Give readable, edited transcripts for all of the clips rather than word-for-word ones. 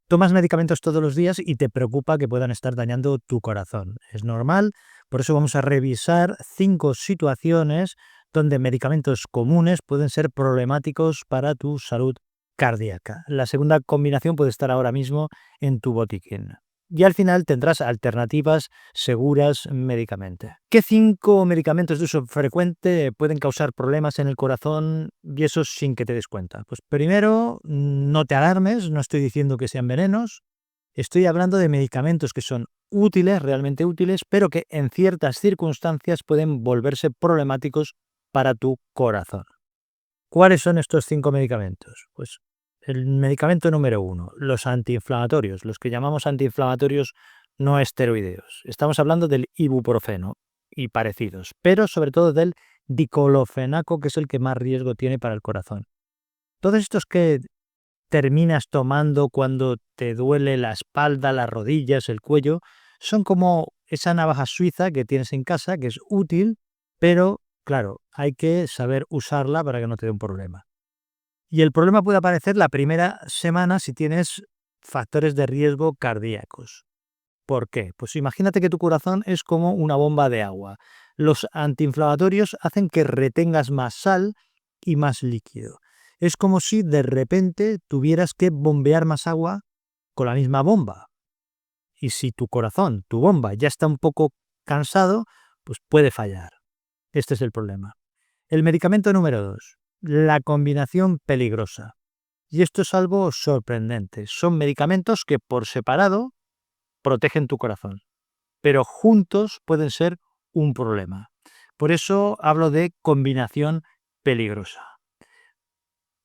Tomas medicamentos todos los días y te preocupa que puedan estar dañando tu corazón. Es normal, por eso vamos a revisar 5 situaciones donde medicamentos comunes pueden ser problemáticos para tu salud cardíaca. La segunda combinación puede estar ahora mismo en tu botiquín. Y al final tendrás alternativas seguras médicamente. ¿Qué 5 medicamentos de uso frecuente pueden causar problemas en el corazón y eso sin que te des cuenta? Pues primero, no te alarmes, no estoy diciendo que sean venenos, estoy hablando de medicamentos que son útiles, realmente útiles, pero que en ciertas circunstancias pueden volverse problemáticos para tu corazón. ¿Cuáles son estos 5 medicamentos? Pues el medicamento número 1, los antiinflamatorios, los que llamamos antiinflamatorios no esteroideos. Estamos hablando del ibuprofeno y parecidos, pero sobre todo del diclofenaco, que es el que más riesgo tiene para el corazón. Todos estos que terminas tomando cuando te duele la espalda, las rodillas, el cuello, son como esa navaja suiza que tienes en casa, que es útil, pero claro, hay que saber usarla para que no te dé un problema. Y el problema puede aparecer la primera semana si tienes factores de riesgo cardíacos. ¿Por qué? Pues imagínate que tu corazón es como una bomba de agua. Los antiinflamatorios hacen que retengas más sal y más líquido. Es como si de repente tuvieras que bombear más agua con la misma bomba. Y si tu corazón, tu bomba, ya está un poco cansado, pues puede fallar. Este es el problema. El medicamento número 2, la combinación peligrosa. Y esto es algo sorprendente. Son medicamentos que por separado protegen tu corazón, pero juntos pueden ser un problema. Por eso hablo de combinación peligrosa.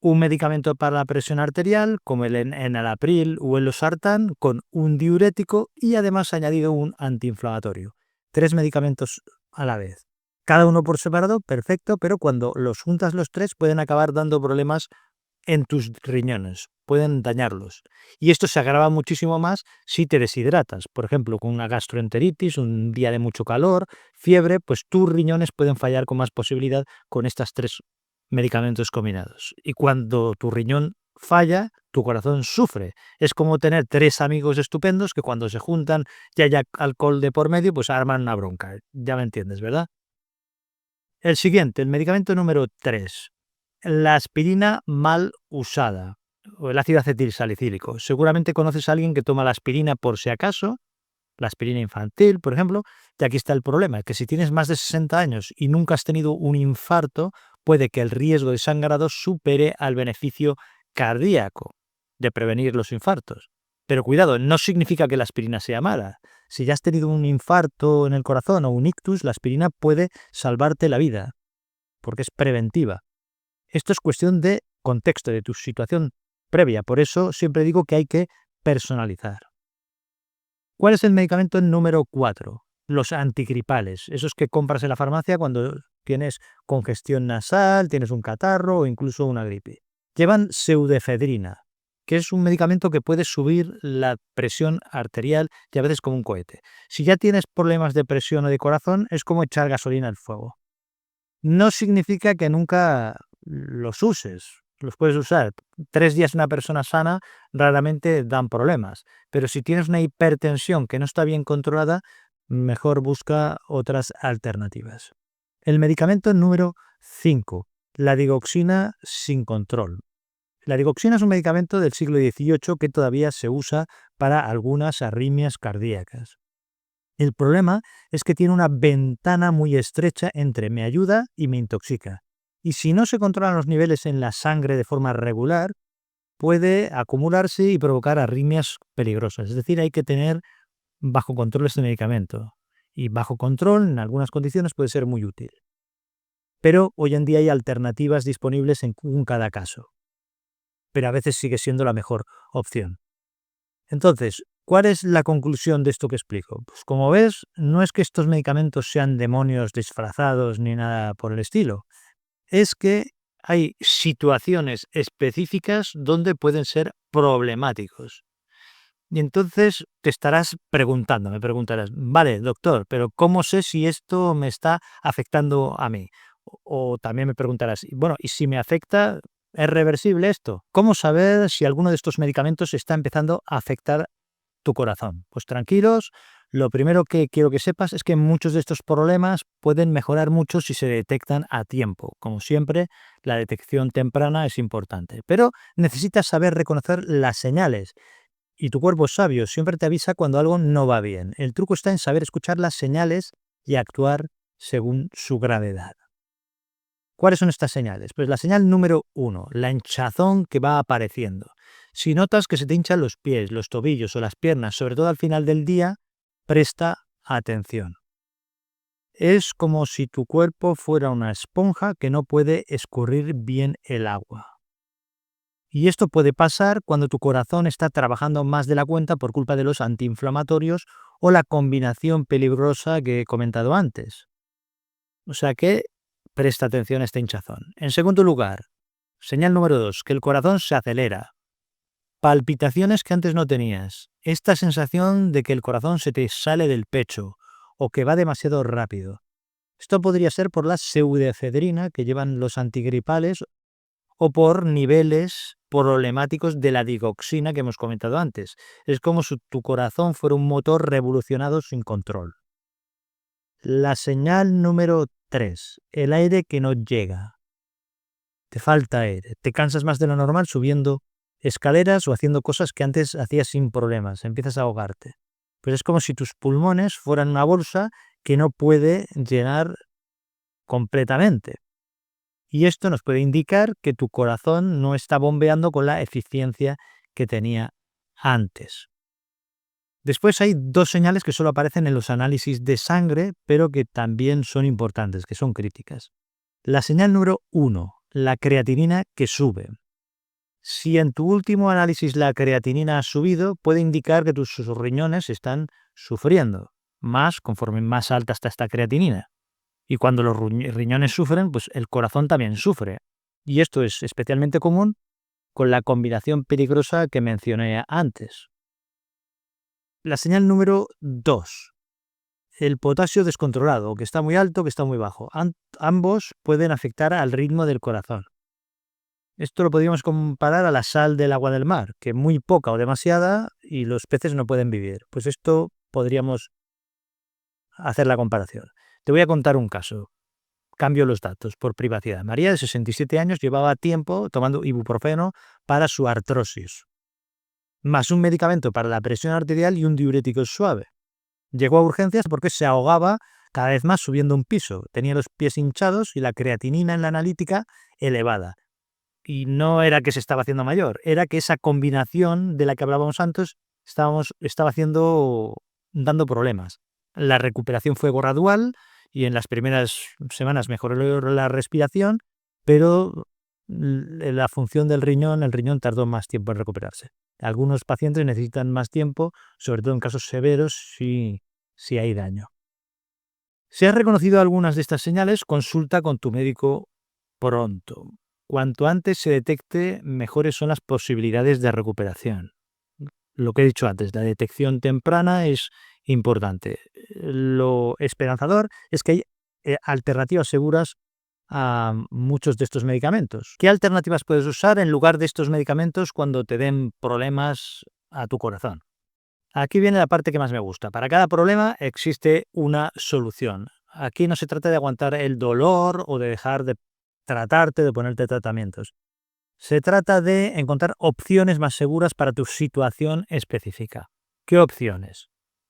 Un medicamento para la presión arterial, como el enalapril o el losartán, con un diurético y además añadido un antiinflamatorio. 3 medicamentos a la vez. Cada uno por separado, perfecto, pero cuando los juntas los 3 pueden acabar dando problemas en tus riñones, pueden dañarlos. Y esto se agrava muchísimo más si te deshidratas. Por ejemplo, con una gastroenteritis, un día de mucho calor, fiebre, pues tus riñones pueden fallar con más posibilidad con estas 3 medicamentos combinados. Y cuando tu riñón falla, tu corazón sufre. Es como tener 3 amigos estupendos que cuando se juntan y hay alcohol de por medio, pues arman una bronca. Ya me entiendes, ¿verdad? El siguiente, el medicamento número 3, la aspirina mal usada, o el ácido acetilsalicílico. Seguramente conoces a alguien que toma la aspirina por si acaso, la aspirina infantil, por ejemplo, y aquí está el problema, que si tienes más de 60 años y nunca has tenido un infarto, puede que el riesgo de sangrado supere al beneficio cardíaco de prevenir los infartos. Pero cuidado, no significa que la aspirina sea mala. Si ya has tenido un infarto en el corazón o un ictus, la aspirina puede salvarte la vida, porque es preventiva. Esto es cuestión de contexto, de tu situación previa. Por eso siempre digo que hay que personalizar. ¿Cuál es el medicamento número 4? Los antigripales, esos que compras en la farmacia cuando tienes congestión nasal, tienes un catarro o incluso una gripe. Llevan pseudoefedrina, que es un medicamento que puede subir la presión arterial y a veces como un cohete. Si ya tienes problemas de presión o de corazón, es como echar gasolina al fuego. No significa que nunca los uses. Los puedes usar. 3 días una persona sana raramente dan problemas. Pero si tienes una hipertensión que no está bien controlada, mejor busca otras alternativas. El medicamento número 5, la digoxina sin control. La digoxina es un medicamento del siglo XVIII que todavía se usa para algunas arritmias cardíacas. El problema es que tiene una ventana muy estrecha entre me ayuda y me intoxica. Y si no se controlan los niveles en la sangre de forma regular, puede acumularse y provocar arritmias peligrosas. Es decir, hay que tener bajo control este medicamento. Y bajo control, en algunas condiciones, puede ser muy útil. Pero hoy en día hay alternativas disponibles en cada caso. Pero a veces sigue siendo la mejor opción. Entonces, ¿cuál es la conclusión de esto que explico? Pues como ves, no es que estos medicamentos sean demonios disfrazados ni nada por el estilo. Es que hay situaciones específicas donde pueden ser problemáticos. Y entonces te estarás preguntando, me preguntarás, vale, doctor, pero ¿cómo sé si esto me está afectando a mí? O también me preguntarás, bueno, ¿y si me afecta, ¿Es reversible esto? ¿Cómo saber si alguno de estos medicamentos está empezando a afectar tu corazón? Pues tranquilos, lo primero que quiero que sepas es que muchos de estos problemas pueden mejorar mucho si se detectan a tiempo. Como siempre, la detección temprana es importante, pero necesitas saber reconocer las señales. Y tu cuerpo es sabio, siempre te avisa cuando algo no va bien. El truco está en saber escuchar las señales y actuar según su gravedad. ¿Cuáles son estas señales? Pues la señal número 1, la hinchazón que va apareciendo. Si notas que se te hinchan los pies, los tobillos o las piernas, sobre todo al final del día, presta atención. Es como si tu cuerpo fuera una esponja que no puede escurrir bien el agua. Y esto puede pasar cuando tu corazón está trabajando más de la cuenta por culpa de los antiinflamatorios o la combinación peligrosa que he comentado antes. O sea que presta atención a este hinchazón. En segundo lugar, señal número 2, que el corazón se acelera. Palpitaciones que antes no tenías. Esta sensación de que el corazón se te sale del pecho o que va demasiado rápido. Esto podría ser por la pseudoefedrina que llevan los antigripales o por niveles problemáticos de la digoxina que hemos comentado antes. Es como si tu corazón fuera un motor revolucionado sin control. La señal número 3, el aire que no llega. Te falta aire, te cansas más de lo normal subiendo escaleras o haciendo cosas que antes hacías sin problemas, empiezas a ahogarte. Pues es como si tus pulmones fueran una bolsa que no puede llenar completamente. Y esto nos puede indicar que tu corazón no está bombeando con la eficiencia que tenía antes. Después hay dos señales que solo aparecen en los análisis de sangre, pero que también son importantes, que son críticas. La señal número 1, la creatinina que sube. Si en tu último análisis la creatinina ha subido, puede indicar que tus riñones están sufriendo más conforme más alta está esta creatinina. Y cuando los riñones sufren, pues el corazón también sufre. Y esto es especialmente común con la combinación peligrosa que mencioné antes. La señal número 2, el potasio descontrolado, que está muy alto, que está muy bajo. Ambos pueden afectar al ritmo del corazón. Esto lo podríamos comparar a la sal del agua del mar, que muy poca o demasiada y los peces no pueden vivir. Pues esto podríamos hacer la comparación. Te voy a contar un caso. Cambio los datos por privacidad. María, de 67 años, llevaba tiempo tomando ibuprofeno para su artrosis, más un medicamento para la presión arterial y un diurético suave. Llegó a urgencias porque se ahogaba cada vez más subiendo un piso. Tenía los pies hinchados y la creatinina en la analítica elevada. Y no era que se estaba haciendo mayor, era que esa combinación de la que hablábamos antes estaba dando problemas. La recuperación fue gradual y en las primeras semanas mejoró la respiración, pero la función del riñón, el riñón tardó más tiempo en recuperarse. Algunos pacientes necesitan más tiempo, sobre todo en casos severos, si hay daño. Si has reconocido algunas de estas señales, consulta con tu médico pronto. Cuanto antes se detecte, mejores son las posibilidades de recuperación. Lo que he dicho antes, la detección temprana es importante. Lo esperanzador es que hay alternativas seguras a muchos de estos medicamentos. ¿Qué alternativas puedes usar en lugar de estos medicamentos cuando te den problemas a tu corazón? Aquí viene la parte que más me gusta. Para cada problema existe una solución. Aquí no se trata de aguantar el dolor o de dejar de tratarte, de ponerte tratamientos. Se trata de encontrar opciones más seguras para tu situación específica. ¿Qué opciones?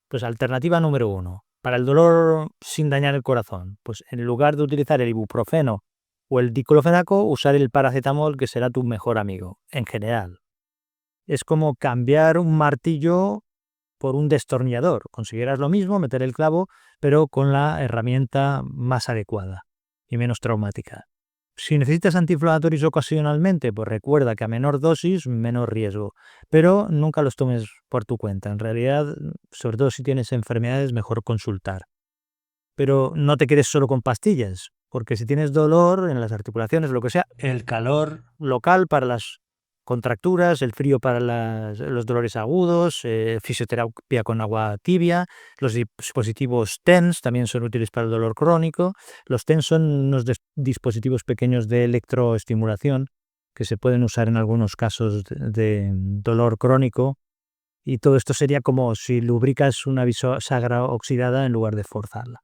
Pues alternativa número 1. Para el dolor sin dañar el corazón, pues en lugar de utilizar el ibuprofeno o el diclofenaco, usar el paracetamol, que será tu mejor amigo, en general. Es como cambiar un martillo por un destornillador. Conseguirás lo mismo, meter el clavo, pero con la herramienta más adecuada y menos traumática. Si necesitas antiinflamatorios ocasionalmente, pues recuerda que a menor dosis, menos riesgo. Pero nunca los tomes por tu cuenta. En realidad, sobre todo si tienes enfermedades, mejor consultar. Pero no te quedes solo con pastillas, porque si tienes dolor en las articulaciones, lo que sea, el calor local para las contracturas, el frío para los dolores agudos, fisioterapia con agua tibia, los dispositivos TENS también son útiles para el dolor crónico. Los TENS son unos dispositivos pequeños de electroestimulación que se pueden usar en algunos casos de dolor crónico, y todo esto sería como si lubricas una bisagra oxidada en lugar de forzarla.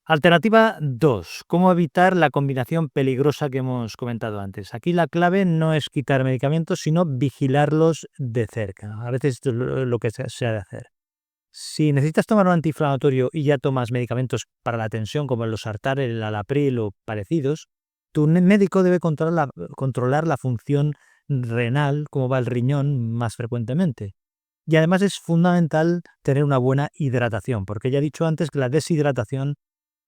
Alternativa 2. ¿Cómo evitar la combinación peligrosa que hemos comentado antes? Aquí la clave no es quitar medicamentos, sino vigilarlos de cerca. A veces esto es lo que se ha de hacer. Si necesitas tomar un antiinflamatorio y ya tomas medicamentos para la tensión, como el losartán, el halapril o parecidos, tu médico debe controlar la función renal, cómo va el riñón más frecuentemente. Y además es fundamental tener una buena hidratación, porque ya he dicho antes que la deshidratación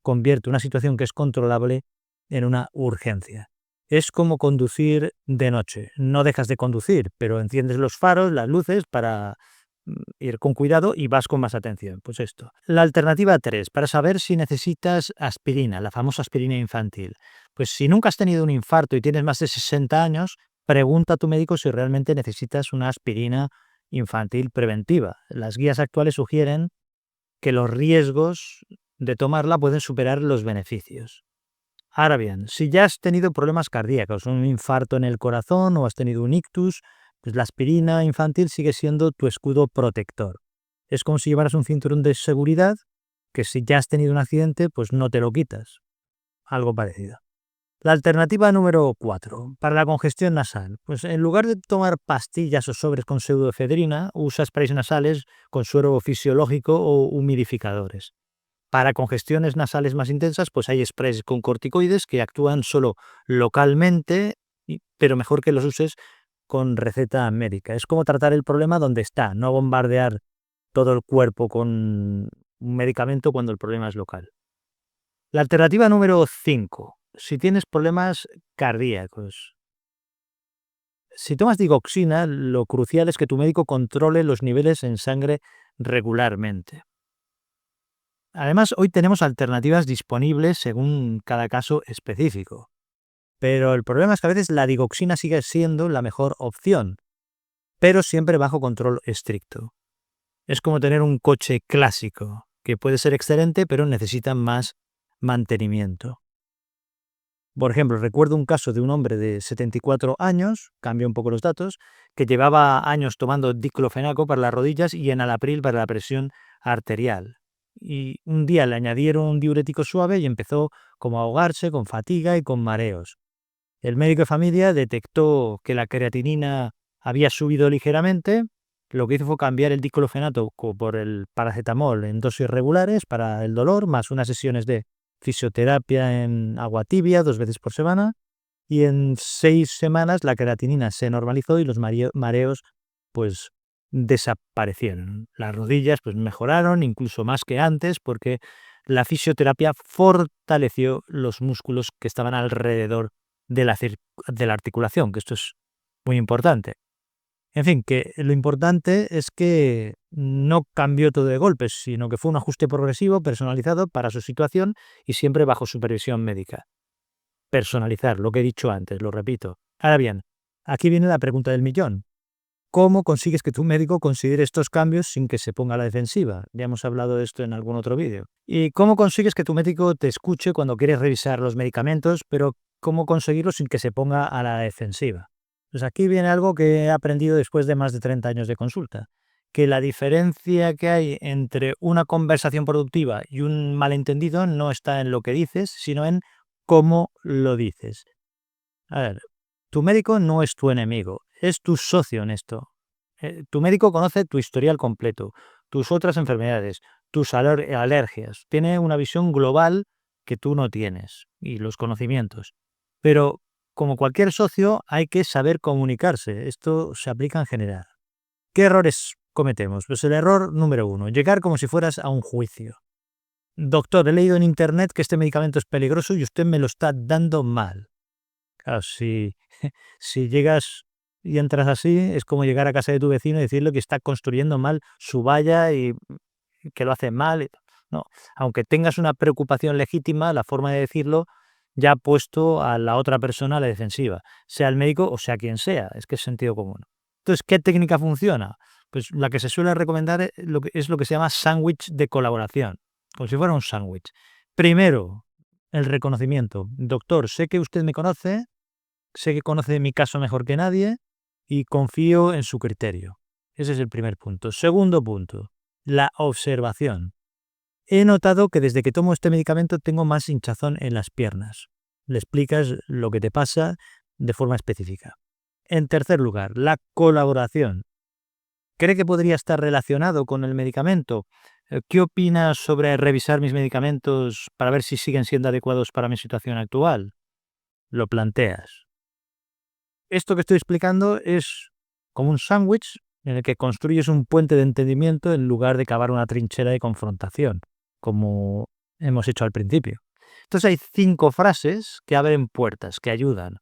convierte una situación que es controlable en una urgencia. Es como conducir de noche. No dejas de conducir, pero enciendes los faros, las luces para ir con cuidado y vas con más atención. Pues esto. La alternativa 3, para saber si necesitas aspirina, la famosa aspirina infantil. Pues si nunca has tenido un infarto y tienes más de 60 años, pregunta a tu médico si realmente necesitas una aspirina infantil preventiva. Las guías actuales sugieren que los riesgos de tomarla pueden superar los beneficios. Ahora bien, si ya has tenido problemas cardíacos, un infarto en el corazón o has tenido un ictus, pues la aspirina infantil sigue siendo tu escudo protector. Es como si llevaras un cinturón de seguridad que si ya has tenido un accidente, pues no te lo quitas. Algo parecido. La alternativa número 4, para la congestión nasal. Pues en lugar de tomar pastillas o sobres con pseudoefedrina, usa sprays nasales con suero fisiológico o humidificadores. Para congestiones nasales más intensas, pues hay sprays con corticoides que actúan solo localmente, pero mejor que los uses con receta médica. Es como tratar el problema donde está, no bombardear todo el cuerpo con un medicamento cuando el problema es local. La alternativa número 5. Si tienes problemas cardíacos. Si tomas digoxina, lo crucial es que tu médico controle los niveles en sangre regularmente. Además, hoy tenemos alternativas disponibles según cada caso específico. Pero el problema es que a veces la digoxina sigue siendo la mejor opción, pero siempre bajo control estricto. Es como tener un coche clásico, que puede ser excelente, pero necesita más mantenimiento. Por ejemplo, recuerdo un caso de un hombre de 74 años, cambio un poco los datos, que llevaba años tomando diclofenaco para las rodillas y enalapril para la presión arterial. Y un día le añadieron un diurético suave y empezó como a ahogarse, con fatiga y con mareos. El médico de familia detectó que la creatinina había subido ligeramente. Lo que hizo fue cambiar el diclofenaco por el paracetamol en dosis regulares para el dolor, más unas sesiones de fisioterapia en agua tibia 2 veces por semana, y en 6 semanas la creatinina se normalizó y los mareos pues desaparecieron. Las rodillas pues mejoraron incluso más que antes porque la fisioterapia fortaleció los músculos que estaban alrededor de la articulación, que esto es muy importante. En fin, que lo importante es que no cambió todo de golpe, sino que fue un ajuste progresivo, personalizado para su situación y siempre bajo supervisión médica. Personalizar, lo que he dicho antes, lo repito. Ahora bien, aquí viene la pregunta del millón. ¿Cómo consigues que tu médico considere estos cambios sin que se ponga a la defensiva? Ya hemos hablado de esto en algún otro vídeo. ¿Y cómo consigues que tu médico te escuche cuando quieres revisar los medicamentos, pero cómo conseguirlo sin que se ponga a la defensiva? Pues aquí viene algo que he aprendido después de más de 30 años de consulta, que la diferencia que hay entre una conversación productiva y un malentendido no está en lo que dices, sino en cómo lo dices. A ver, tu médico no es tu enemigo, es tu socio en esto. Tu médico conoce tu historial completo, tus otras enfermedades, tus alergias. Tiene una visión global que tú no tienes y los conocimientos. Pero como cualquier socio hay que saber comunicarse. Esto se aplica en general. ¿Qué errores cometemos? Pues el error número 1, llegar como si fueras a un juicio. Doctor, he leído en internet que este medicamento es peligroso y usted me lo está dando mal. Claro, si llegas y entras así, es como llegar a casa de tu vecino y decirle que está construyendo mal su valla y que lo hace mal. No, aunque tengas una preocupación legítima, la forma de decirlo ya ha puesto a la otra persona a la defensiva, sea el médico o sea quien sea, es que es sentido común. Entonces, ¿qué técnica funciona? Pues la que se suele recomendar es lo que se llama sándwich de colaboración, como si fuera un sándwich. Primero, el reconocimiento. Doctor, sé que usted me conoce, sé que conoce mi caso mejor que nadie y confío en su criterio. Ese es el primer punto. Segundo punto, la observación. He notado que desde que tomo este medicamento tengo más hinchazón en las piernas. Le explicas lo que te pasa de forma específica. En tercer lugar, la colaboración. ¿Cree que podría estar relacionado con el medicamento? ¿Qué opinas sobre revisar mis medicamentos para ver si siguen siendo adecuados para mi situación actual? Lo planteas. Esto que estoy explicando es como un sándwich en el que construyes un puente de entendimiento en lugar de cavar una trinchera de confrontación, como hemos hecho al principio. Entonces hay 5 frases que abren puertas, que ayudan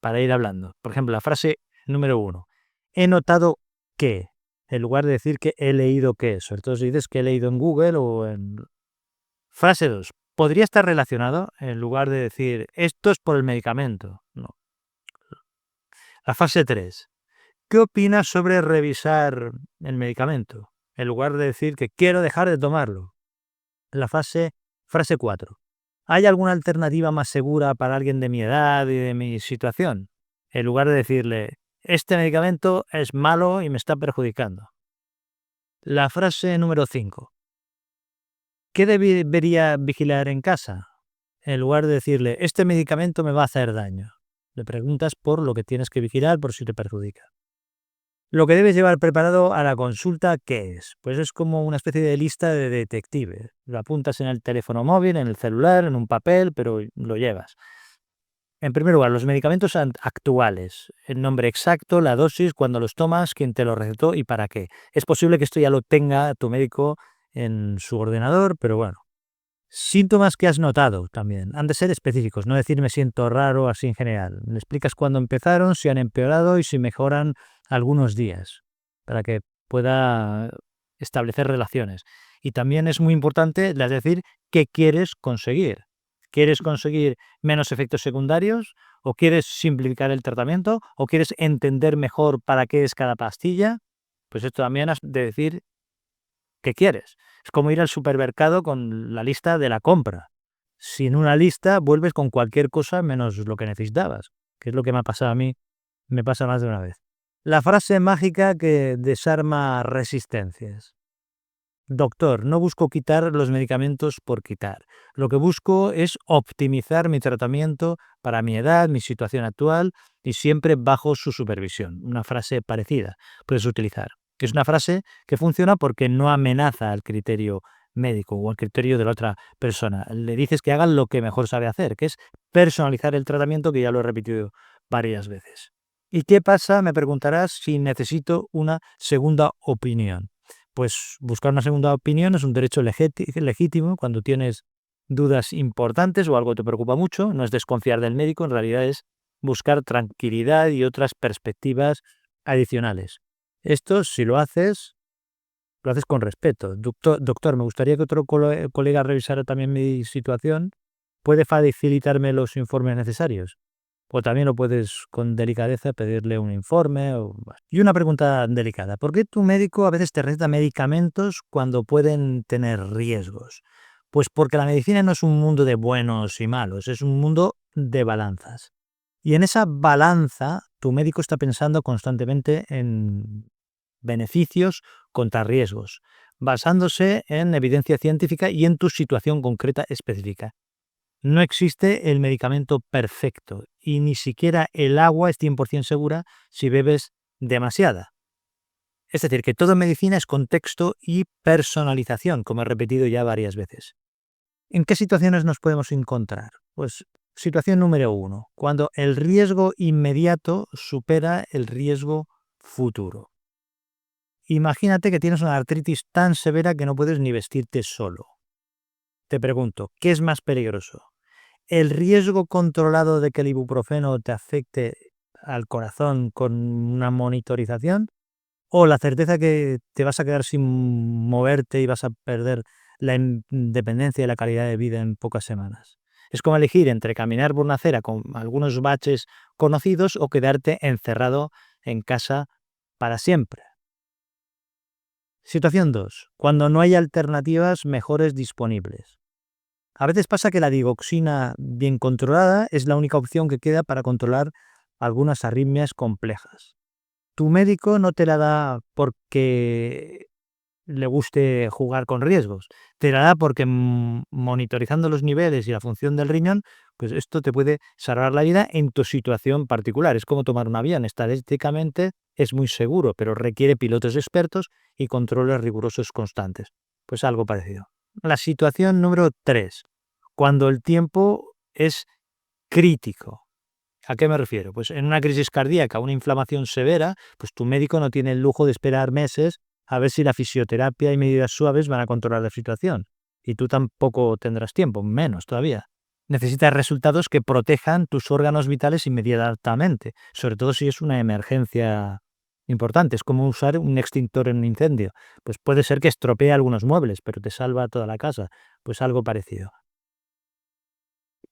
para ir hablando. Por ejemplo, la frase número 1. He notado que, en lugar de decir que he leído que, sobre todo si dices que he leído en Google o en... Frase 2. Podría estar relacionado, en lugar de decir esto es por el medicamento. No. La fase 3. ¿Qué opinas sobre revisar el medicamento? En lugar de decir que quiero dejar de tomarlo. La frase 4. ¿Hay alguna alternativa más segura para alguien de mi edad y de mi situación? En lugar de decirle, este medicamento es malo y me está perjudicando. La frase número 5. ¿Qué debería vigilar en casa? En lugar de decirle, este medicamento me va a hacer daño. Le preguntas por lo que tienes que vigilar por si te perjudica. Lo que debes llevar preparado a la consulta, ¿qué es? Pues es como una especie de lista de detective. Lo apuntas en el teléfono móvil, en el celular, en un papel, pero lo llevas. En primer lugar, los medicamentos actuales, el nombre exacto, la dosis, cuándo los tomas, quién te lo recetó y para qué. Es posible que esto ya lo tenga tu médico en su ordenador, pero bueno. Síntomas que has notado también. Han de ser específicos, no decir me siento raro así en general. Le explicas cuándo empezaron, si han empeorado y si mejoran algunos días, para que pueda establecer relaciones. Y también es muy importante decir qué quieres conseguir. ¿Quieres conseguir menos efectos secundarios? ¿O quieres simplificar el tratamiento? ¿O quieres entender mejor para qué es cada pastilla? Pues esto también has de decir qué quieres. Es como ir al supermercado con la lista de la compra. Sin una lista vuelves con cualquier cosa menos lo que necesitabas, que es lo que me ha pasado a mí, me pasa más de una vez. La frase mágica que desarma resistencias. Doctor, no busco quitar los medicamentos por quitar. Lo que busco es optimizar mi tratamiento para mi edad, mi situación actual y siempre bajo su supervisión. Una frase parecida puedes utilizar. Es una frase que funciona porque no amenaza al criterio médico o al criterio de la otra persona. Le dices que hagan lo que mejor sabe hacer, que es personalizar el tratamiento, que ya lo he repetido varias veces. ¿Y qué pasa, me preguntarás, si necesito una segunda opinión? Pues buscar una segunda opinión es un derecho legítimo cuando tienes dudas importantes o algo te preocupa mucho. No es desconfiar del médico, en realidad es buscar tranquilidad y otras perspectivas adicionales. Esto, si lo haces con respeto. Doctor, me gustaría que otro colega revisara también mi situación. ¿Puede facilitarme los informes necesarios? O también lo puedes, con delicadeza, pedirle un informe. Y una pregunta delicada. ¿Por qué tu médico a veces te receta medicamentos cuando pueden tener riesgos? Pues porque la medicina no es un mundo de buenos y malos, es un mundo de balanzas. Y en esa balanza, tu médico está pensando constantemente en beneficios contra riesgos, basándose en evidencia científica y en tu situación concreta específica. No existe el medicamento perfecto y ni siquiera el agua es 100% segura si bebes demasiada. Es decir, que todo en medicina es contexto y personalización, como he repetido ya varias veces. ¿En qué situaciones nos podemos encontrar? Pues situación número 1, cuando el riesgo inmediato supera el riesgo futuro. Imagínate que tienes una artritis tan severa que no puedes ni vestirte solo. Te pregunto, ¿qué es más peligroso? ¿El riesgo controlado de que el ibuprofeno te afecte al corazón con una monitorización? ¿O la certeza que te vas a quedar sin moverte y vas a perder la independencia y la calidad de vida en pocas semanas? Es como elegir entre caminar por una acera con algunos baches conocidos o quedarte encerrado en casa para siempre. Situación 2. Cuando no hay alternativas mejores disponibles. A veces pasa que la digoxina bien controlada es la única opción que queda para controlar algunas arritmias complejas. Tu médico no te la da porque le guste jugar con riesgos. Te la da porque monitorizando los niveles y la función del riñón, pues esto te puede salvar la vida en tu situación particular. Es como tomar un avión. Estadísticamente es muy seguro, pero requiere pilotos expertos y controles rigurosos constantes. Pues algo parecido. La situación número 3. Cuando el tiempo es crítico. ¿A qué me refiero? Pues en una crisis cardíaca, una inflamación severa, pues tu médico no tiene el lujo de esperar meses a ver si la fisioterapia y medidas suaves van a controlar la situación. Y tú tampoco tendrás tiempo, menos todavía. Necesitas resultados que protejan tus órganos vitales inmediatamente, sobre todo si es una emergencia importante. Es como usar un extintor en un incendio. Pues puede ser que estropee algunos muebles, pero te salva toda la casa. Pues algo parecido.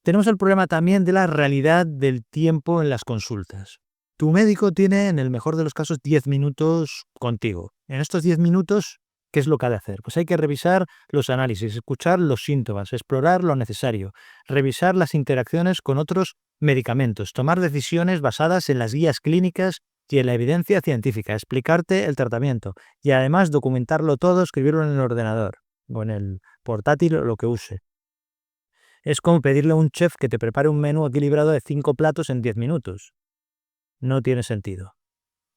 Tenemos el problema también de la realidad del tiempo en las consultas. Tu médico tiene, en el mejor de los casos, 10 minutos contigo. En estos 10 minutos, ¿qué es lo que ha de hacer? Pues hay que revisar los análisis, escuchar los síntomas, explorar lo necesario, revisar las interacciones con otros medicamentos, tomar decisiones basadas en las guías clínicas y en la evidencia científica, explicarte el tratamiento y además documentarlo todo, escribirlo en el ordenador o en el portátil o lo que use. Es como pedirle a un chef que te prepare un menú equilibrado de 5 platos en 10 minutos. No tiene sentido.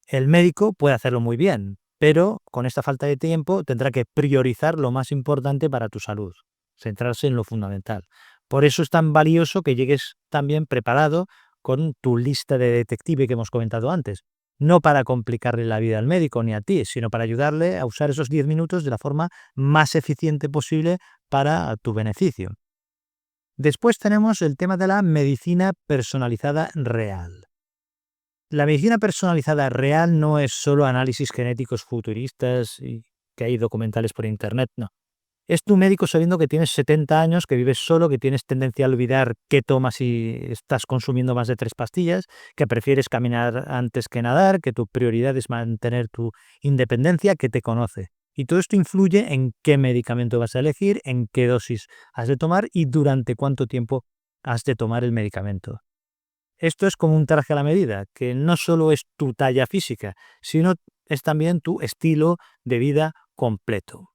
El médico puede hacerlo muy bien, pero con esta falta de tiempo tendrá que priorizar lo más importante para tu salud, centrarse en lo fundamental. Por eso es tan valioso que llegues también preparado con tu lista de detective que hemos comentado antes. No para complicarle la vida al médico ni a ti, sino para ayudarle a usar esos 10 minutos de la forma más eficiente posible para tu beneficio. Después tenemos el tema de la medicina personalizada real. La medicina personalizada real no es solo análisis genéticos futuristas y que hay documentales por internet, no. Es tu médico sabiendo que tienes 70 años, que vives solo, que tienes tendencia a olvidar qué tomas si estás consumiendo más de 3 pastillas, que prefieres caminar antes que nadar, que tu prioridad es mantener tu independencia, que te conoce. Y todo esto influye en qué medicamento vas a elegir, en qué dosis has de tomar y durante cuánto tiempo has de tomar el medicamento. Esto es como un traje a la medida, que no solo es tu talla física, sino es también tu estilo de vida completo.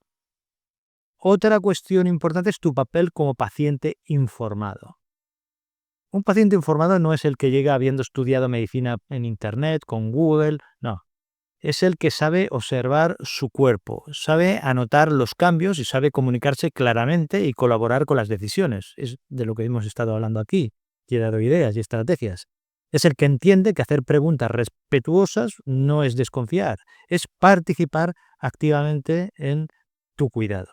Otra cuestión importante es tu papel como paciente informado. Un paciente informado no es el que llega habiendo estudiado medicina en Internet, con Google, no. Es el que sabe observar su cuerpo, sabe anotar los cambios y sabe comunicarse claramente y colaborar con las decisiones. Es de lo que hemos estado hablando aquí, y he dado ideas y estrategias. Es el que entiende que hacer preguntas respetuosas no es desconfiar, es participar activamente en tu cuidado.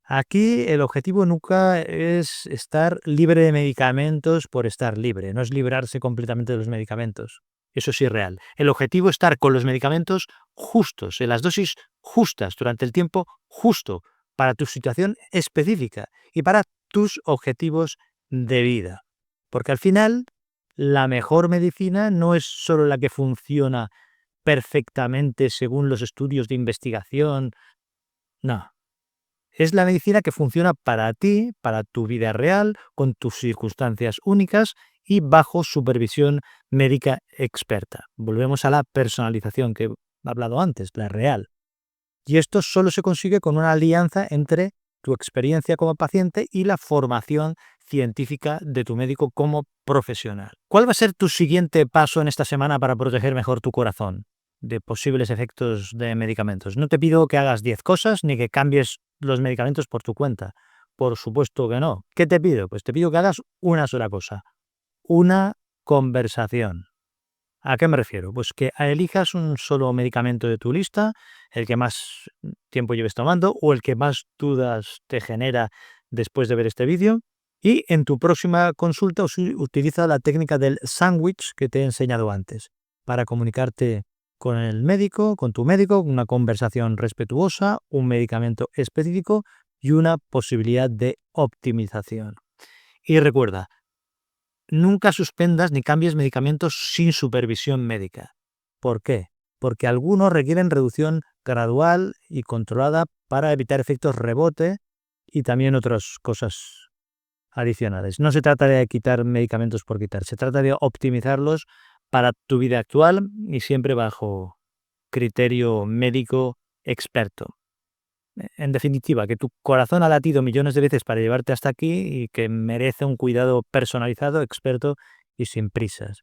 Aquí el objetivo nunca es estar libre de medicamentos por estar libre, no es librarse completamente de los medicamentos. Eso es irreal. El objetivo es estar con los medicamentos justos, en las dosis justas, durante el tiempo justo, para tu situación específica y para tus objetivos de vida. Porque al final, la mejor medicina no es solo la que funciona perfectamente según los estudios de investigación, no. Es la medicina que funciona para ti, para tu vida real, con tus circunstancias únicas y bajo supervisión médica experta. Volvemos a la personalización que he hablado antes, la real. Y esto solo se consigue con una alianza entre tu experiencia como paciente y la formación científica de tu médico como profesional. ¿Cuál va a ser tu siguiente paso en esta semana para proteger mejor tu corazón de posibles efectos de medicamentos? No te pido que hagas 10 cosas ni que cambies los medicamentos por tu cuenta. Por supuesto que no. ¿Qué te pido? Pues te pido que hagas una sola cosa. Una conversación. ¿A qué me refiero? Pues que elijas un solo medicamento de tu lista, el que más tiempo lleves tomando o el que más dudas te genera después de ver este vídeo. Y en tu próxima consulta utiliza la técnica del sándwich que te he enseñado antes para comunicarte con el médico, con tu médico, una conversación respetuosa, un medicamento específico y una posibilidad de optimización. Y recuerda, nunca suspendas ni cambies medicamentos sin supervisión médica. ¿Por qué? Porque algunos requieren reducción gradual y controlada para evitar efectos rebote y también otras cosas adicionales. No se trata de quitar medicamentos por quitar, se trata de optimizarlos para tu vida actual y siempre bajo criterio médico experto. En definitiva, que tu corazón ha latido millones de veces para llevarte hasta aquí y que merece un cuidado personalizado, experto y sin prisas.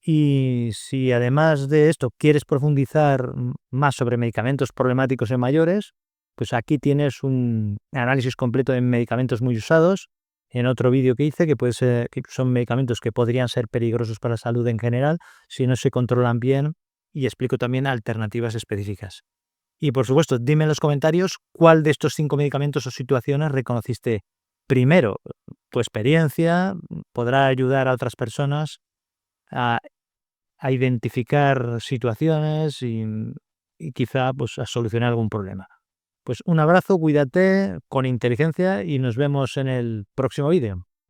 Y si además de esto quieres profundizar más sobre medicamentos problemáticos en mayores, pues aquí tienes un análisis completo de medicamentos muy usados en otro vídeo que hice, que son medicamentos que podrían ser peligrosos para la salud en general si no se controlan bien, y explico también alternativas específicas. Y por supuesto, dime en los comentarios cuál de estos 5 medicamentos o situaciones reconociste primero. Tu experiencia podrá ayudar a otras personas a identificar situaciones y quizá pues, a solucionar algún problema. Pues un abrazo, cuídate con inteligencia y nos vemos en el próximo vídeo.